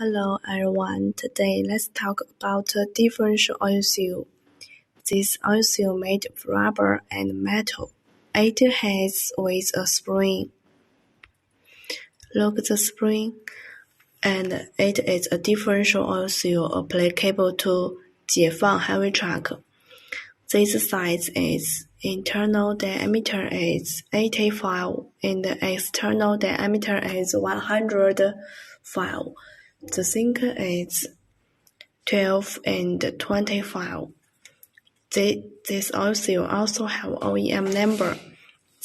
Hello everyone, today let's talk about a differential oil seal. This oil seal made of rubber and metal. It has with a spring. Look at the spring, and it is a differential oil seal applicable to JAW heavy truck. This size is internal diameter is 85 and the external diameter is 105. The sinker is 12 and 25. This oil seal also have OEM number.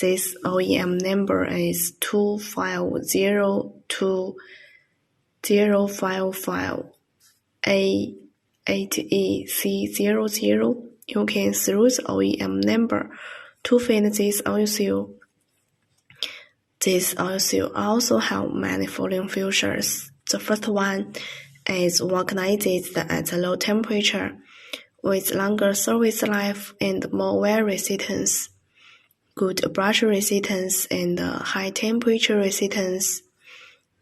This OEM number is 2502055A8EC00. You can through the OEM number to find this oil seal. This oil seal also have many following features. The first one is vulcanized at a low temperature, with longer service life and more wear resistance, good abrasion resistance and high temperature resistance,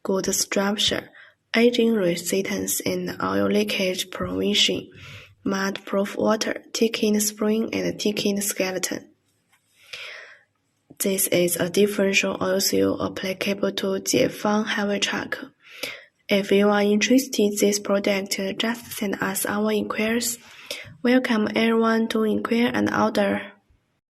good structure, aging resistance and oil leakage prevention, mud-proof water, ticking spring and ticking skeleton. This is a differential oil seal applicable to JAW heavy truck. If you are interested in this product, just send us our inquiries. Welcome everyone to inquire and order.